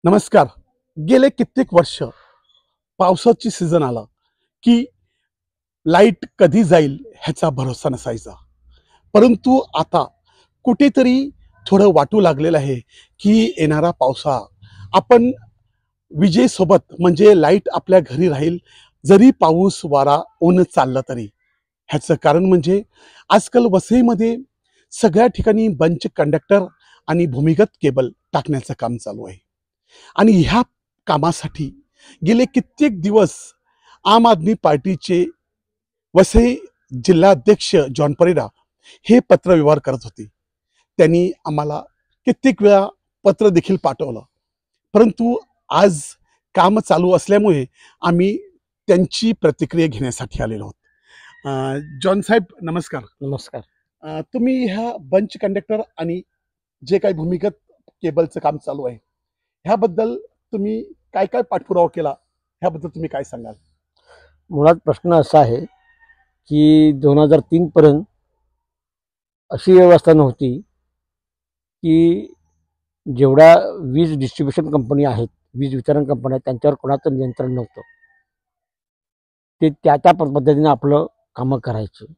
नमस्कार. गेले कित्येक वर्ष पावसाची सीझन आला की लाईट कधी जाईल ह्याचा भरोसा नसायचा. परंतु आता कुठेतरी थोडं वाटू लागलेलं आहे की येणारा पावसाळा आपण विजेसोबत म्हणजे लाईट आपल्या घरी राहील, जरी पाऊस वारा ऊन चाललं तरी. ह्याचं कारण म्हणजे आजकाल वसईमध्ये सगळ्या ठिकाणी बंच कंडक्टर आणि भूमिगत केबल टाकण्याचं काम चालू आहे. आणि ह्या कामासाठी गेले कित्येक दिवस आम आदमी पार्टीचे वसई जिल्हाध्यक्ष जॉन परेरा हे पत्रव्यवहार करत होते. त्यांनी आम्हाला कित्येक वेळा पत्र देखील पाठवलं, परंतु आज काम चालू असल्यामुळे आम्ही त्यांची प्रतिक्रिया घेण्यासाठी आलेलो आहोत. जॉन साहेब नमस्कार. नमस्कार. तुम्ही ह्या बंच कंडक्टर आणि जे काही भूमिगत केबलचं काम चालू आहे ह्याबद्दल तुम्ही काय काय पाठपुरावा केला, ह्याबद्दल तुम्ही काय सांगाल? मुळात प्रश्न असा आहे की 2003 पर्यंत अशी व्यवस्था नव्हती की जेवढ्या वीज डिस्ट्रीब्युशन कंपनी आहेत, वीज वितरण कंपन्या आहेत, त्यांच्यावर कोणाचं नियंत्रण नव्हतं. ते त्या पद्धतीने आपलं कामं करायचे.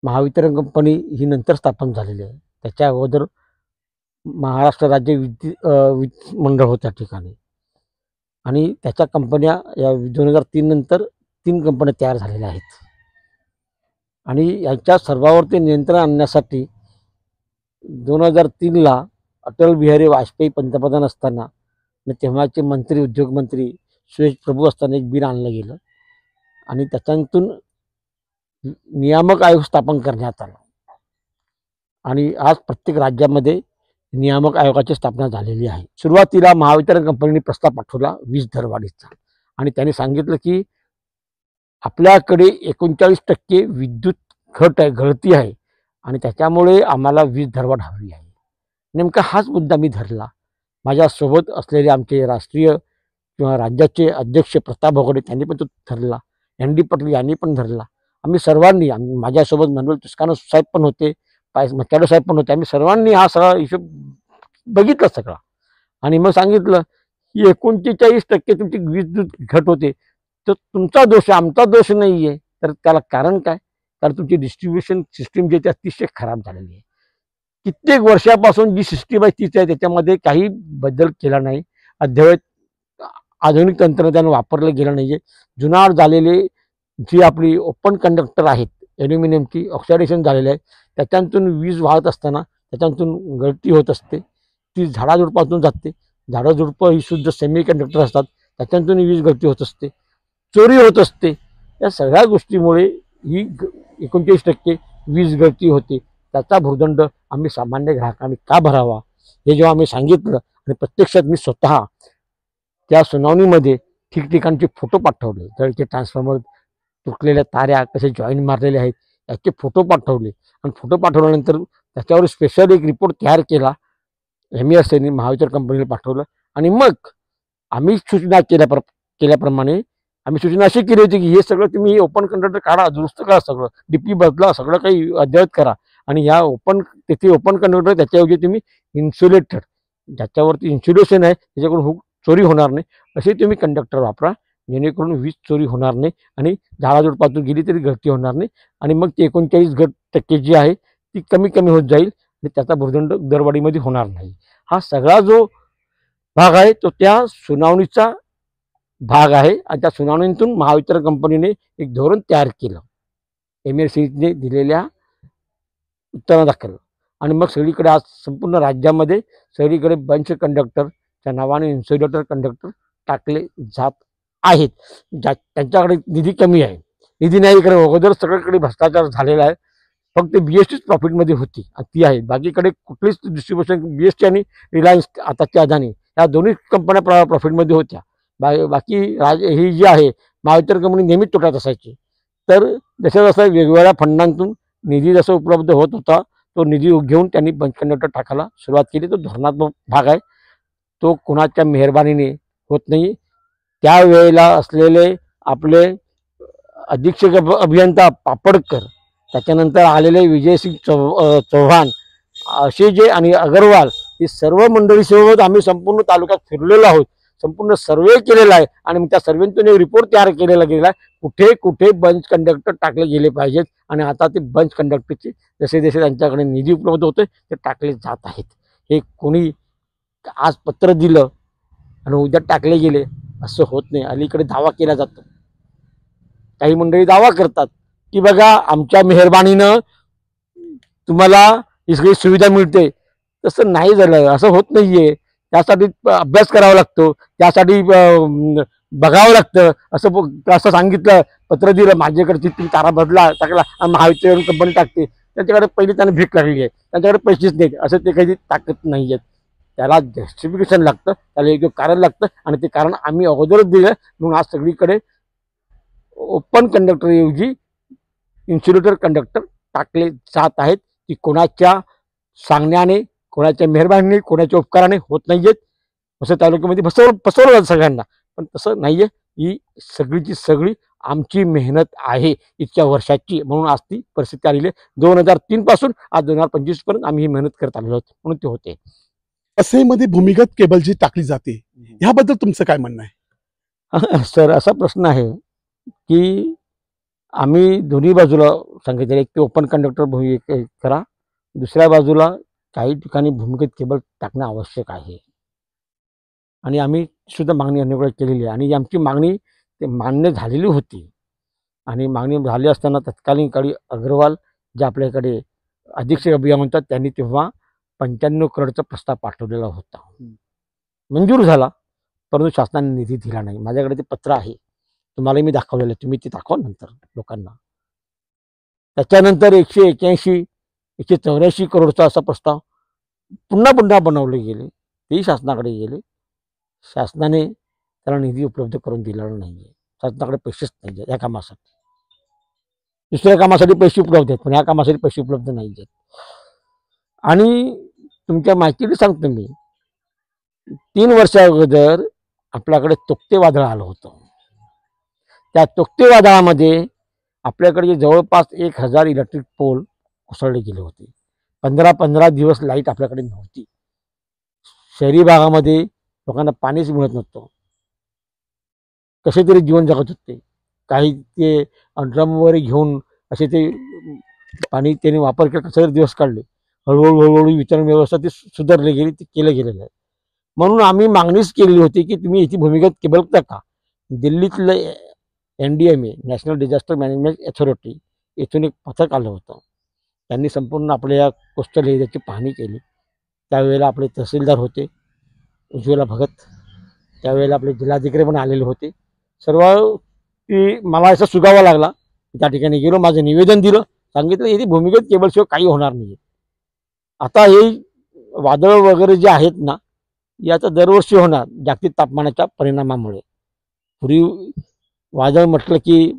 महावितरण कंपनी ही नंतर स्थापन झालेली आहे. त्याच्या अगोदर महाराष्ट्र राज्य विद्युत मंडळ होतं त्या ठिकाणी, आणि त्याच्या कंपन्या या 2003 नंतर 3 कंपन्या तयार झालेल्या आहेत. आणि यांच्या सर्वांवरती नियंत्रण आणण्यासाठी 2003ला अटल बिहारी वाजपेयी पंतप्रधान असताना तेव्हाचे मंत्री उद्योगमंत्री सुरेश प्रभू असताना एक बिल आणलं गेलं आणि त्याच्यातून नियामक आयोग स्थापन करण्यात आला. आणि आज प्रत्येक राज्यामध्ये नियामक आयोगाची स्थापना झालेली आहे. सुरुवातीला महावितरण कंपनीने प्रस्ताव पाठवला वीज दरवाढीचा, आणि त्यांनी सांगितलं की आपल्याकडे 39% विद्युत गळती आहे आणि त्याच्यामुळे आम्हाला वीज दरवाढ हवी आहे. नेमका हाच मुद्दा मी धरला. माझ्यासोबत असलेले आमचे राष्ट्रीय किंवा राज्याचे अध्यक्ष प्रताप भोगडे त्यांनी पण तो धरला, ND पाटील यांनी पण धरला. आम्ही सर्वांनी, माझ्यासोबत मनोहर तुस्कानो साहेब पण होते, मचाडो साहेब पण होते. आम्ही सर्वांनी हा सगळा हिशोब बघितला सगळा, आणि मग सांगितलं की 39% तुमची वीज घट होते तर तुमचा दोष आहे, आमचा दोष नाही आहे. तर त्याला कारण काय? कारण तुमची डिस्ट्रीब्युशन सिस्टीम जी ती अतिशय खराब झालेली आहे. कित्येक वर्षापासून जी सिस्टीम आहे तीच आहे, त्याच्यामध्ये काही बदल केला नाही. अद्ययावत आधुनिक तंत्रज्ञान वापरलं गेलं नाही आहे. जुनाट झालेले जी आपली ओपन कंडक्टर आहेत, ॲल्युमिनियमची ऑक्सिडेशन झालेलं आहे, त्याच्यातून वीज वाहत असताना त्याच्यातून गळती होत असते. ती झाडाझुडपातून जाते. झाडाझुडपं ही शुद्ध सेमी कंडक्टर असतात, त्याच्यातून वीज गळती होत असते, चोरी होत असते. या सगळ्या गोष्टीमुळे ही 39% वीज गळती होते. त्याचा भूर्दंड आम्ही सामान्य ग्राहकांनी का भरावा हे जेव्हा आम्ही सांगितलं, आणि प्रत्यक्षात मी स्वतः त्या सुनावणीमध्ये ठिकठिकाणचे फोटो पाठवले, जळके ट्रान्सफॉर्मर, तुटलेल्या ताऱ्या कसे जॉईन मारलेले आहेत याचे फोटो पाठवले. आणि फोटो पाठवल्यानंतर त्याच्यावर स्पेशल एक रिपोर्ट तयार केला, MESने महावितरण कंपनीला पाठवलं. आणि मग आम्ही सूचना केल्याप्रमाणे आम्ही सूचना अशी केली होती की हे सगळं तुम्ही ओपन कंडक्टर काढा, दुरुस्त करा, सगळं DP बदला, सगळं काही अद्ययावत करा, आणि ह्या तिथे ओपन कंडक्टर त्याच्याऐवजी तुम्ही इन्सुलेटेड, ज्याच्यावरती इन्सुलेशन आहे त्याच्याकडून चोरी होणार नाही असे तुम्ही कंडक्टर वापरा, जेणेकरून वीज चोरी होणार नाही आणि झाडाझुडपातून गेली तरी गळती होणार नाही. आणि मग ते 39% जी आहे ती कमी कमी होत जाईल आणि त्याचा भूर्दंड दरवाढीमध्ये होणार नाही. हा सगळा जो भाग आहे तो त्या सुनावणीचा भाग आहे, आणि त्या सुनावणीतून महावितरण कंपनीने एक धोरण तयार केलं, MESने दिलेल्या उत्तरादाखल. आणि मग सगळीकडे आज संपूर्ण राज्यामध्ये सगळीकडे बंच कंडक्टरच्या नावाने इन्सुलेटर कंडक्टर टाकले जात आहेत. त्यांच्याकडे निधी कमी आहे, निधी नाही इकडे, अगोदर सगळीकडे भ्रष्टाचार झालेला आहे. फक्त BSTच प्रॉफिटमध्ये होती आणि ती आहे, बाकीकडे कुठलीच डिस्ट्रीब्युशन, BST आणि रिलायन्स आताच्या अदानी या दोन्ही कंपन्या प्रॉफिटमध्ये होत्या. बाकी ही जी आहे महावितरण कंपनी नेहमीच तोट्यात असायची. तर जसं वेगवेगळ्या फंडांतून निधी जसा उपलब्ध होत होता तो निधी घेऊन त्यांनी बंच कंडक्टर टाकायला सुरुवात केली. तो धोरणात्मक भाग आहे, तो कुणाच्या मेहरबानीने होत नाही. त्यावेळेला असलेले आपले अधीक्षक अभियंता पापडकर, त्याच्यानंतर आलेले विजयसिंग चव्हाण असे जे, आणि अगरवाल ही सर्व मंडळीसोबत आम्ही संपूर्ण तालुक्यात फिरलेलो आहोत, संपूर्ण सर्वे केलेला आहे आणि त्या सर्वेतून एक रिपोर्ट तयार केलेला गेला आहे कुठे कुठे बंच कंडक्टर टाकले गेले पाहिजेत आणि आता ते बंच कंडक्टरचे जसे जसे त्यांच्याकडे निधी उपलब्ध होते ते टाकले जात आहेत. हे कोणी आज पत्र दिलं आणि उद्या टाकले गेले असं होत नाही. अलीकडे दावा केला जातो, काही मंडळी दावा करतात की बघा आमच्या मेहरबानीनं तुम्हाला ही सगळी सुविधा मिळते. तसं नाही झालं, असं होत नाहीये. त्यासाठी अभ्यास करावा लागतो, त्यासाठी बघावं लागतं. असं सांगितलं, पत्र दिलं, माझ्याकडची तुम्ही तारा बदला टाकला आणि महावितरण कंपनी टाकते, त्यांच्याकडे पहिली त्यांना भीक लागली आहे, त्यांच्याकडे पैसेच नाहीत, असं ते काही टाकत नाही आहेत. त्याला जस्टिफिकेशन लागतं, त्याला एक कारण लागतं आणि ते कारण आम्ही अगोदरच दिलं. म्हणून आज सगळीकडे ओपन कंडक्टरऐवजी इन्सुलेटर कंडक्टर टाकले जात आहेत. ती कोणाच्या सांगण्याने, कोणाच्या मेहरबानीने, कोणाच्या उपकाराने होत नाहीयेत. असं तालुक्यामध्ये फसवलं जातं सगळ्यांना, पण तसं नाहीये. ही सगळीची सगळी आमची मेहनत आहे इतक्या वर्षाची, म्हणून आज ती परिस्थिती आलेली आहे. 2003 पासून आज 2025 पर्यंत आम्ही ही मेहनत करत आलेलो आहोत, म्हणून ते होते. वसईमध्ये भूमिगत केबल जी टाकली जाते ह्याबद्दल तुमचं काय म्हणणं आहे? सर, असा प्रश्न आहे की आम्ही दोन्ही बाजूला सांगितलं, एक ते ओपन कंडक्टर करा, दुसऱ्या बाजूला काही ठिकाणी भूमिगत केबल टाकणं आवश्यक आहे आणि आम्ही सुद्धा मागणी अनेक वेळा केलेली आहे आणि आमची मागणी ते मान्य झालेली होती. आणि मागणी झाली असताना तत्कालीन काळी अग्रवाल जे आपल्याकडे अधीक्षक अभियंता म्हणतात त्यांनी तेव्हा 95 करोडचा प्रस्ताव पाठवलेला होता, मंजूर झाला, परंतु शासनाने निधी दिला नाही. माझ्याकडे ते पत्र आहे, तुम्हाला मी दाखवलेलं आहे, तुम्ही ते दाखवा नंतर लोकांना. त्याच्यानंतर 181 184 करोडचा असा प्रस्ताव पुन्हा बनवले गेले, तेही शासनाकडे गेले. शासनाने त्याला निधी उपलब्ध करून दिलेला नाही आहे. शासनाकडे पैसेच नाही आहेत या कामासाठी. दुसऱ्या कामासाठी पैसे उपलब्ध आहेत, पण या कामासाठी पैसे उपलब्ध नाही आहेत. आणि तुमच्या माहितीने सांगतो मी, 3 वर्षा अगोदर आपल्याकडे तोक्ते वादळ आलं होतं. त्या तोक्ते वादळामध्ये आपल्याकडे जवळपास 1000 इलेक्ट्रिक पोल कोसळले गेले होते. 15 दिवस लाईट आपल्याकडे नव्हती. शहरी भागामध्ये लोकांना पाणीच मिळत नव्हतं, कसे तरी जीवन जगत होते. काही ते ड्रम वगैरे घेऊन असे ते पाणी त्याने वापर केला, कसे तरी दिवस काढले. हळूहळू वितरण व्यवस्था ती सुधारली गेली, ती केलं गेलेलं आहे. म्हणून आम्ही मागणीच केली होती की तुम्ही इथे भूमिगत केबल टाका. दिल्लीतलं NDMA national disaster management authority इथून एक पथक आलं होतं. त्यांनी संपूर्ण आपल्या या कोस्टल एरियाची पाहणी केली. त्यावेळेला आपले तहसीलदार होते उज्ज्वला भगत, त्यावेळेला आपले जिल्हाधिकारी पण आलेले होते. सर्व ती मला असं सुगावा लागला. त्या ठिकाणी गेलो, माझं निवेदन दिलं, सांगितलं इथे भूमिगत केबलशिवाय काही होणार नाही. आता हे वादळ वगैरे जे आहेत ना, याचा दरवर्षी होणार जागतिक तापमानाच्या परिणामामुळे. पूर्वी वादळ म्हटलं की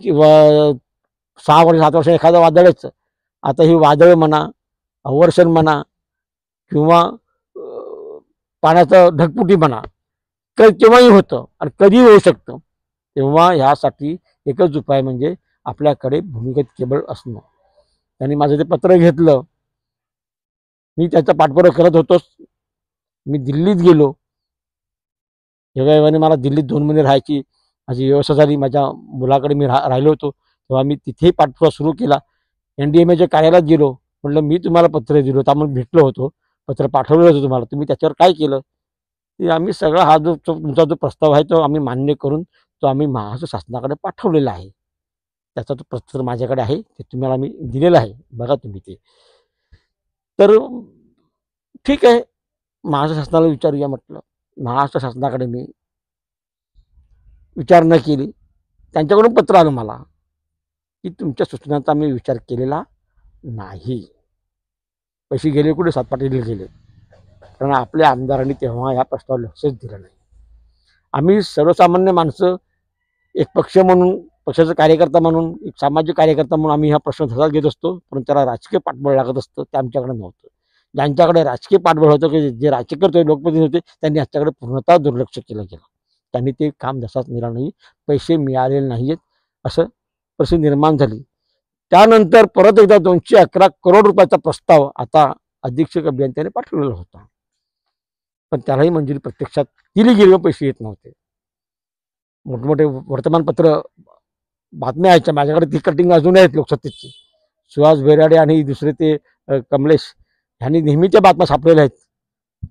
6 वर्ष 7 वर्ष एखादं वादळ यायचं. आता ही वादळ म्हणा, अवर्षण म्हणा किंवा पाण्याचं ढगफुटी म्हणा, केव्हाही होतं आणि कधीही होऊ शकतं. तेव्हा ह्यासाठी एकच उपाय म्हणजे आपल्याकडे भूमिगत केबल असणं. त्यांनी माझं ते पत्र घेतलं, मी त्याचा पाठपुरावा करत होतोच. मी दिल्लीत गेलो, योगायोगाने मला दिल्लीत 2 महिने राहायची माझी व्यवस्था झाली. माझ्या मुलाकडे मी राहिलो होतो, तेव्हा मी तिथेही पाठपुरावा सुरू केला. NDMAच्या कार्यालयात गेलो, म्हटलं मी तुम्हाला पत्र दिलं होतं, आम्ही भेटलो होतो, पत्र पाठवलं होतं तुम्हाला, तुम्ही त्याच्यावर काय केलं? ते आम्ही सगळा हा जो तुमचा जो प्रस्ताव आहे तो आम्ही मान्य करून तो आम्ही महाराष्ट्र शासनाकडे पाठवलेला आहे. त्याचा तो पत्र माझ्याकडे आहे, ते तुम्हाला मी दिलेलं आहे, बघा तुम्ही ते. तर ठीक आहे, महाराष्ट्र शासनाला विचारूया म्हटलं. महाराष्ट्र शासनाकडे मी विचारणा केली. त्यांच्याकडून पत्र आलं मला की तुमच्या सूचनांचा मी विचार केलेला नाही. पैसे गेले कुठे? सातपाटीला गेले, कारण आपल्या आमदारांनी तेव्हा या प्रस्तावावर लक्षच दिलं नाही. आम्ही सर्वसामान्य माणसं एक पक्ष म्हणून, पक्षाचा कार्यकर्ता म्हणून, एक सामाजिक कार्यकर्ता म्हणून आम्ही हा प्रश्न धसा घेत असतो, परंतु त्याला राजकीय पाठबळ लागत असतं, ते आमच्याकडे नव्हतं. ज्यांच्याकडे राजकीय पाठबळ होतं, की जे राजकीय लोकप्रतिनिधी होते, त्यांनी याच्याकडे पूर्णतः दुर्लक्ष केलं गेलं. त्यांनी ते काम धसाच नेला नाही, पैसे मिळालेले नाही आहेत असं परिस्थिती निर्माण झाली. त्यानंतर परत एकदा 211 करोड रुपयाचा प्रस्ताव आता अधीक्षक अभियंत्याने पाठवलेला होता, पण त्यालाही मंजुरी प्रत्यक्षात दिली गेली व पैसे येत नव्हते. मोठमोठे वर्तमानपत्र बातम्या यायच्या, माझ्याकडे ती कटिंग अजून आहेत लोकसत्तेची. सुहास बेराडे आणि दुसरे ते कमलेश ह्यांनी नेहमीच्या बातम्या छापलेल्या आहेत.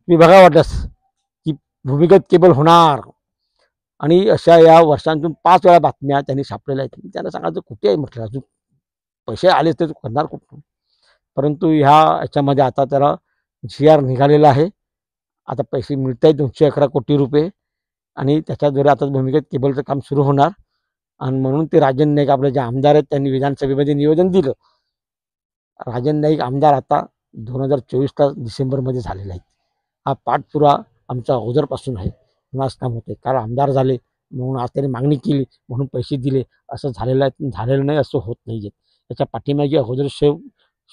मी बघा वाटल्यास की भूमिगत केबल होणार, आणि अशा या वर्षांतून 5 वेळा बातम्या त्यांनी छापलेल्या आहेत. त्यांना सांगायचं कुठे आहे म्हटलं, अजून पैसे आले तर करणार कुठून. परंतु याच्यामध्ये आता त्याला GR निघालेला आहे. आता पैसे मिळत आहेत 211 कोटी रुपये, आणि त्याच्याद्वारे आता भूमिगत केबलचं काम सुरू होणार. आणि म्हणून ते राजन नाईक आपले जे आमदार आहेत त्यांनी विधानसभेमध्ये निवेदन दिलं. राजन नाईक आमदार आता 2024ला डिसेंबरमध्ये झालेला आहे. हा पाठपुरा आमचा अगोदरपासून आहे. पुन्हाच काम होते कारण आमदार झाले म्हणून आज त्यांनी मागणी केली म्हणून पैसे दिले असं झालेलं नाही, असं होत नाही आहे. त्याच्या पाठीमागे अगोदर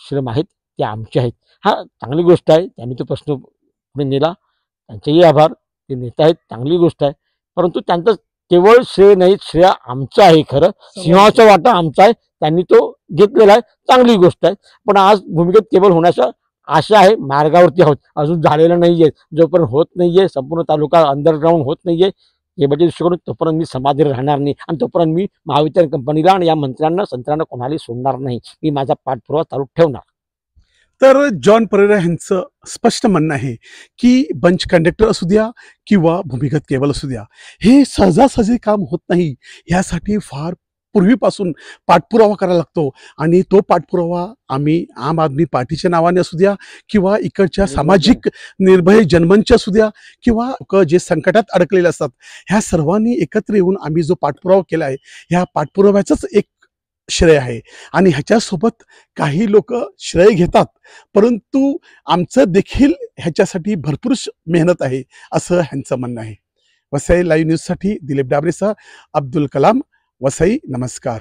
श्रम आहेत ते आमचे आहेत. हा चांगली गोष्ट आहे, त्यांनी तो प्रश्न पुढे नेला, त्यांचेही आभार. ते नेता आहेत, चांगली गोष्ट आहे. परंतु त्यांचं केवळ श्रेय नाही, श्रेय आमचं आहे. खरं सिंहाचा वाटा आमचा आहे, त्यांनी तो घेतलेला आहे, चांगली गोष्ट आहे. पण आज भूमिगत केबल होण्याचा आशा आहे, मार्गावरती आहोत, अजून झालेलं नाही आहे. जोपर्यंत होत नाही आहे, संपूर्ण तालुका अंडरग्राऊंड होत नाही आहे केबलच्या दृष्टिकोनातून, तोपर्यंत मी समाधानी राहणार नाही. आणि तोपर्यंत मी महावितरण कंपनीला आणि या मंत्र्यांना संत्र्यांना कोणालाही सोडणार नाही. मी माझा पाठपुरावा चालू ठेवणार. तर जॉन परेरा यांचं स्पष्ट म्हणणं आहे की बंच कंडक्टर असू द्या किंवा भूमिगत केबल असू द्या, हे सहजासहजी काम होत नाही. ह्यासाठी फार पूर्वीपासून पाठपुरावा करायला लागतो, आणि तो पाठपुरावा आम्ही आम आदमी पार्टीच्या नावाने असू द्या किंवा इकडच्या सामाजिक निर्भय जनमंच असू द्या किंवा जे संकटात अडकलेले असतात, ह्या सर्वांनी एकत्र येऊन आम्ही जो पाठपुरावा केला आहे, ह्या पाठपुराव्याचंच एक श्रेय आहे. आणि ह्याच्यासोबत काही लोक श्रेय घेतात, परंतु आमचं देखील ह्याच्यासाठी भरपूर मेहनत आहे असं ह्यांचं म्हणणं आहे. वसई लाईव्ह न्यूजसाठी दिलीप डाबरेसह अब्दुल कलाम, वसई. नमस्कार.